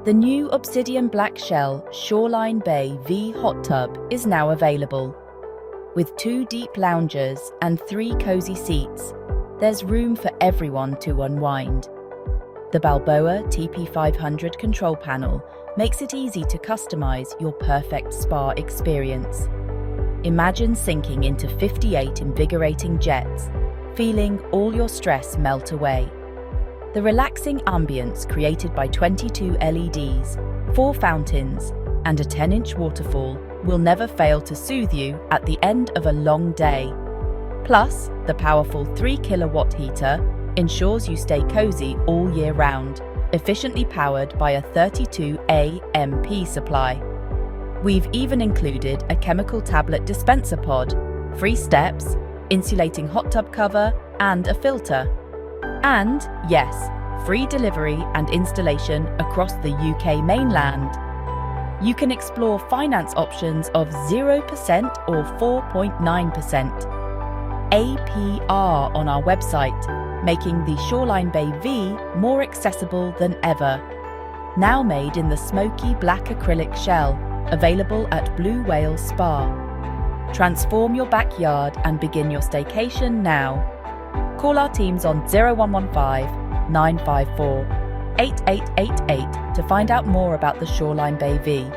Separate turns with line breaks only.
The new obsidian black shell Shoreline Bay V hot tub is now available. With 2 deep loungers and 3 cozy seats, there's room for everyone to unwind. The Balboa TP500 control panel makes it easy to customize your perfect spa experience. Imagine sinking into 58 invigorating jets, feeling all your stress melt away. The relaxing ambience created by 22 LEDs, 4 fountains, and a 10-inch waterfall will never fail to soothe you at the end of a long day. Plus, the powerful 3-kilowatt heater ensures you stay cozy all year round, efficiently powered by a 32 AMP supply. We've even included a chemical tablet dispenser pod, free steps, insulating hot tub cover, and a filter. And, yes, free delivery and installation across the UK mainland. You can explore finance options of 0% or 4.9% APR on our website, making the Shoreline Bay V more accessible than ever. Now made in the smoky black acrylic shell, available at Blue Whale Spa. Transform your backyard and begin your staycation now. Call our teams on 0115 954 8888 to find out more about the Shoreline Bay V.